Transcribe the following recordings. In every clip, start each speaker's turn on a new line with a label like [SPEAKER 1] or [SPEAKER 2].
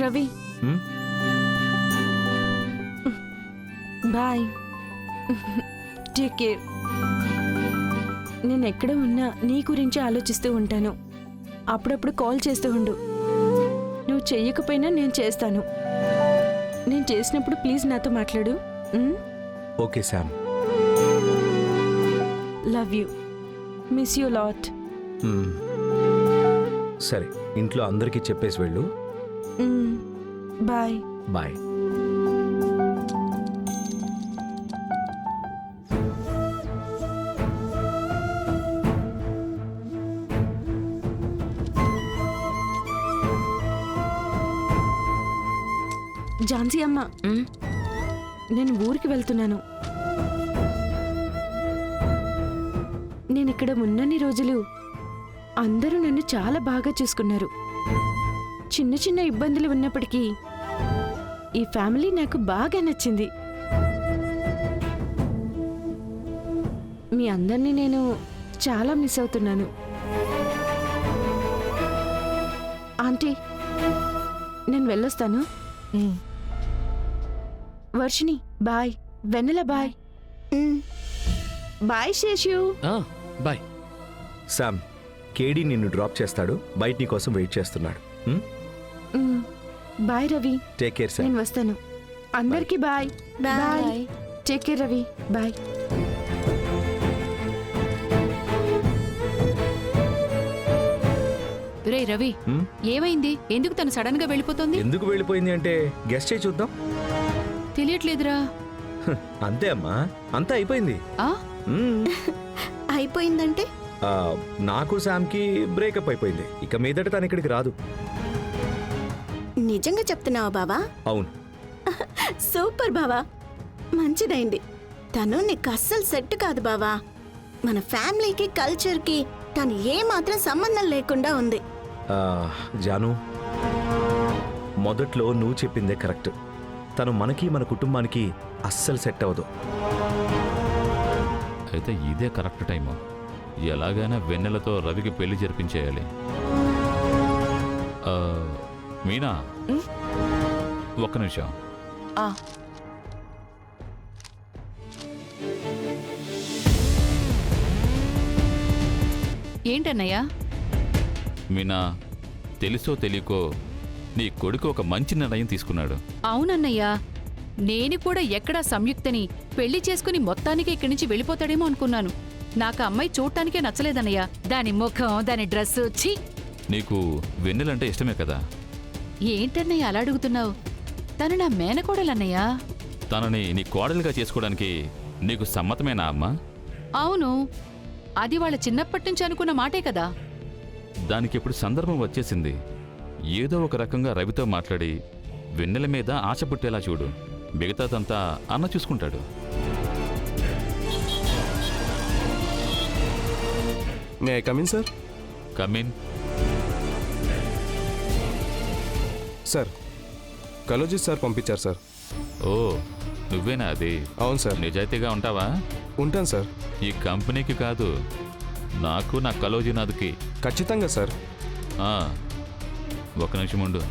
[SPEAKER 1] Ravi bye, take care. నేను ఎక్కడ ఉన్నా నీ గురించి ఆలోచిస్తూ ఉంటాను. అప్పుడప్పుడు కాల్ చేస్తూ ఉండు. నువ్వు చెయ్యకపోయినా నేను చేస్తాను. నేను చేసినప్పుడు ప్లీజ్ నాతో మాట్లాడు.
[SPEAKER 2] Okay Sam.
[SPEAKER 1] Love you, miss you lot.
[SPEAKER 2] సరే, ఇంట్లో అందరికీ చెప్పేసి వెళ్ళు.
[SPEAKER 1] Bye
[SPEAKER 2] bye.
[SPEAKER 1] ఝాన్సీ అమ్మ, నేను ఊరికి వెళ్తున్నాను. నేను ఇక్కడ ఉన్నన్ని రోజులు అందరూ నన్ను చాలా బాగా చూసుకున్నారు. చిన్న చిన్న ఇబ్బందులు ఉన్నప్పటికీ ఈ ఫ్యామిలీ నాకు బాగా నచ్చింది. మీ అందరినీ నేను చాలా మిస్ అవుతున్నాను. ఆంటీ, నేను వెళ్ళొస్తాను. Varshini bye. Vennela bye. Bye Seshu.
[SPEAKER 3] Bye.
[SPEAKER 2] Sam, KD నిన్ను డ్రాప్ చేస్తాడు. బయట నీ కోసం వెయిట్ చేస్తున్నాడు.
[SPEAKER 1] Bye Ravi.
[SPEAKER 2] Take care Sam.
[SPEAKER 1] నేను వస్తాను. అందరికీ bye. Bye. Take care Ravi. Bye.
[SPEAKER 4] రే రవి, ఏమైంది? ఎందుకు తను సడన్ గా వెళ్ళిపోతుంది?
[SPEAKER 2] ఎందుకు వెళ్ళిపోయింది అంటే గెస్ట్ చేయి చూద్దాం.
[SPEAKER 4] తెలియట్లేదురా.
[SPEAKER 2] అంతే అమ్మా, అంతా అయిపోయింది.
[SPEAKER 5] అయిపోయిందంటే
[SPEAKER 2] నాకు శామ్కి బ్రేకప్ అయిపోయింది. ఇక మీదట తను ఇక్కడికి రాదు.
[SPEAKER 5] నిజంగా చెప్తున్నావా బావా?
[SPEAKER 2] అవును.
[SPEAKER 5] సూపర్ బావా, మంచిదైంది. తను నీకు అస్సలు సెట్ కాదు బావా. మన ఫ్యామిలీకి కల్చర్కి తను ఏ మాత్రం సంబంధం లేకుండా ఉంది.
[SPEAKER 2] జాను, మొదట్లో నువ్వు చెప్పిందే కరెక్ట్. తను మనకి మన కుటుంబానికి అస్సలు సెట్ అవ్వదు.
[SPEAKER 3] అయితే ఇదే కరెక్ట్ టైము. ఎలాగైనా వెన్నెలతో రవికి పెళ్లి జరిపించేయాలి. మీనా, ఒక్క నిమిషం.
[SPEAKER 4] ఏంటన్నయ్యా?
[SPEAKER 3] మీనా, తెలుసో తెలియకో నీ కొడుకు ఒక మంచి నిర్ణయం తీసుకున్నాడు.
[SPEAKER 4] అవునన్నయ్యా, నేను కూడా ఎక్కడా సంయుక్తని పెళ్లి చేసుకుని మొత్తానికి ఇక్కడి నుంచి వెళ్ళిపోతాడేమో అనుకున్నాను. నాకు అమ్మాయి చూడటానికే నచ్చలేదన్నయ్యా. దాని ముఖం, దాని డ్రెస్సు, ఛీ!
[SPEAKER 3] నీకు వెన్నెలంటే ఇష్టమే కదా?
[SPEAKER 4] ఏంటన్నయ్య అలా అడుగుతున్నావు? తను నా మేనకోడలన్నయ్యా.
[SPEAKER 3] తనని నీ కోడలుగా చేసుకోవడానికి నీకు సమ్మతమేనా అమ్మా?
[SPEAKER 4] అవును, అది వాళ్ళ చిన్నప్పటి నుంచి అనుకున్న మాటే కదా.
[SPEAKER 3] దానికి ఇప్పుడు సందర్భం వచ్చేసింది. ఏదో ఒక రకంగా రవితో మాట్లాడి వెన్నెల మీద ఆశ పుట్టేలా చూడు. మిగతాదంతా అన్న చూసుకుంటాడు.
[SPEAKER 6] May I come in sir?
[SPEAKER 3] Come in.
[SPEAKER 6] Sir, కలోజీ సార్ పంపించారు సార్.
[SPEAKER 3] ఓ, నువ్వేనా అది?
[SPEAKER 6] అవును సార్.
[SPEAKER 3] నిజాయితీగా ఉంటావా?
[SPEAKER 6] ఉంటాను సార్.
[SPEAKER 3] ఈ కంపెనీకి కాదు, నాకు నా కలోజీనాథ్కి.
[SPEAKER 6] ఖచ్చితంగా సార్.
[SPEAKER 3] ఒక నిమిషం ఉండు.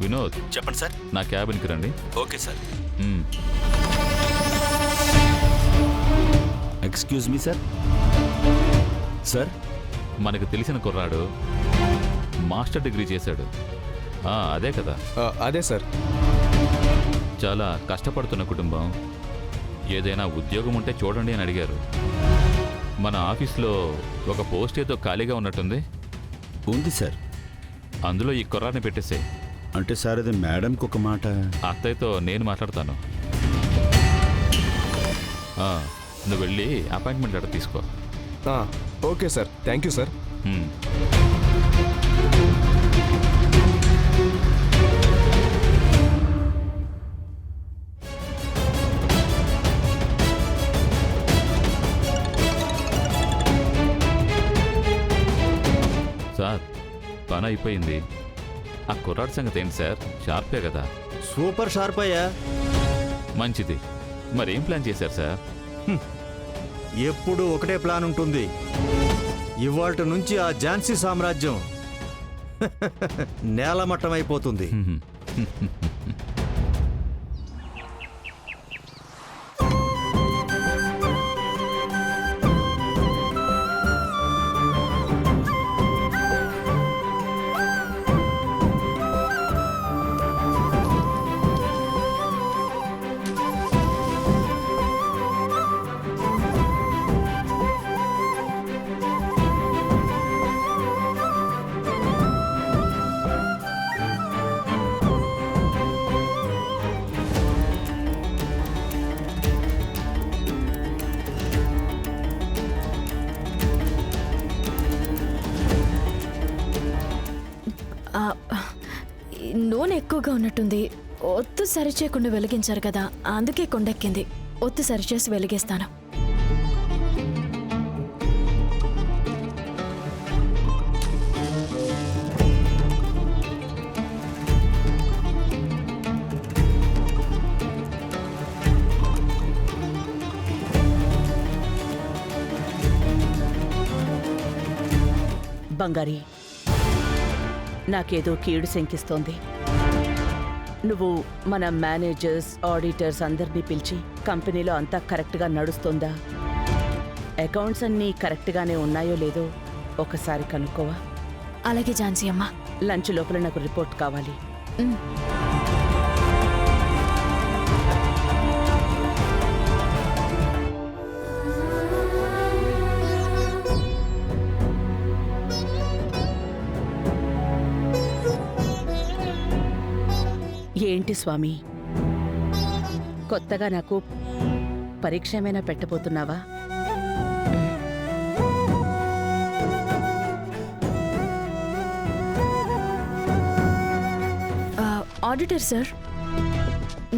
[SPEAKER 3] వినోద్,
[SPEAKER 2] చెప్పండి సార్.
[SPEAKER 3] నా క్యాబిన్కి రండి.
[SPEAKER 2] Okay sir.
[SPEAKER 7] Excuse me sir. Sir,
[SPEAKER 3] మనకు తెలిసిన కుర్రాడు మాస్టర్ డిగ్రీ చేశాడు. అదే కదా?
[SPEAKER 6] అదే సార్.
[SPEAKER 3] చాలా కష్టపడుతున్న కుటుంబం. ఏదైనా ఉద్యోగం ఉంటే చూడండి అని అడిగారు. మన ఆఫీస్లో ఒక పోస్ట్ ఏదో ఖాళీగా ఉన్నట్టుంది.
[SPEAKER 7] ఉంది సార్.
[SPEAKER 3] అందులో ఈ కుర్రాన్ని పెట్టేసే.
[SPEAKER 7] అంటే సార్, అది మేడంకి ఒక మాట.
[SPEAKER 3] అత్తయ్యతో నేను మాట్లాడతాను. నువ్వు వెళ్ళి అపాయింట్మెంట్ లెటర్ తీసుకో.
[SPEAKER 6] Okay sir. Thank you sir.
[SPEAKER 3] Sir, పని అయిపోయింది. ఆ కుర్రాడి సంగతి ఏంటి సార్? షార్పే కదా?
[SPEAKER 7] సూపర్ షార్ప్ అయ్యా.
[SPEAKER 3] మంచిది. మరేం ప్లాన్ చేశారు సార్?
[SPEAKER 7] ఎప్పుడు ఒకటే ప్లాన్ ఉంటుంది.
[SPEAKER 8] ఇవాల్టి నుంచి ఆ ఝాన్సీ సామ్రాజ్యం నేలమట్టమైపోతుంది.
[SPEAKER 9] నూనె ఎక్కువగా ఉన్నట్టుంది. ఒత్తు సరిచేయకుండా వెలిగించారు కదా, అందుకే కొండెక్కింది. ఒత్తు సరిచేసి వెలిగిస్తాను.
[SPEAKER 10] బంగారి, నాకేదో కీడు శంకిస్తోంది. నువ్వు మన మేనేజర్స్, ఆడిటర్స్ అందరినీ పిలిచి కంపెనీలో అంతా కరెక్ట్గా నడుస్తుందా, అకౌంట్స్ అన్నీ కరెక్ట్గానే ఉన్నాయో లేదో ఒకసారి కనుక్కోవా?
[SPEAKER 9] అలాగే ఝాన్సీ అమ్మ.
[SPEAKER 10] లంచ్ లోపల నాకు రిపోర్ట్ కావాలి. ఏంటి స్వామి, కొత్తగా నాకు పరీక్ష ఏమైనా పెట్టబోతున్నావా?
[SPEAKER 9] ఆడిటర్ సార్,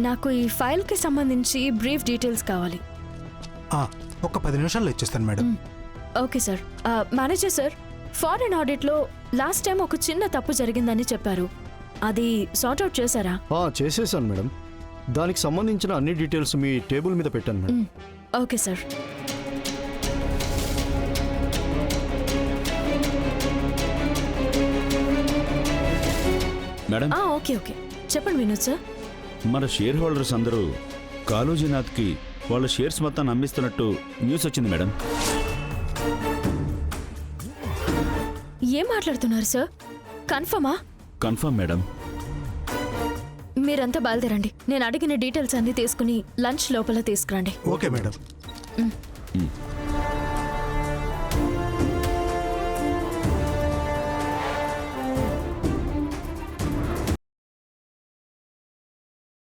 [SPEAKER 9] నాకు ఈ ఫైల్కి సంబంధించి బ్రీఫ్ డీటెయిల్స్ కావాలి.
[SPEAKER 11] ఒక 10 నిమిషాల్లో ఇచ్చేస్తాను madam.
[SPEAKER 9] Okay sir. Manager sir, foreign ఆడిట్లో లాస్ట్ టైం ఒక చిన్న తప్పు జరిగిందని చెప్పారు. అది సార్ట్ అవుట్ చేశారా?
[SPEAKER 12] చేసేసాను మేడం. దానికి సంబంధించిన అన్ని డీటెయిల్స్ మీ టేబుల్ మీద పెట్టాను madam.
[SPEAKER 9] Okay sir.
[SPEAKER 7] Madam,
[SPEAKER 9] okay okay, చెప్పండి వినోద్ సార్.
[SPEAKER 7] మన షేర్ హోల్డర్స్ అందరూ కాళోజీనాథ్కి వాళ్ళ షేర్స్ మొత్తాన్ని అమ్మిస్తున్నట్టు న్యూస్ వచ్చింది మేడం.
[SPEAKER 9] ఏం మాట్లాడుతున్నారు సార్? కన్ఫర్మా?
[SPEAKER 7] Confirm madam.
[SPEAKER 9] మీరంతా బయలుదేరండి. నేను అడిగిన డీటెయిల్స్ అన్ని తీసుకుని లంచ్ లోపల తీసుకురండి.
[SPEAKER 11] Okay madam.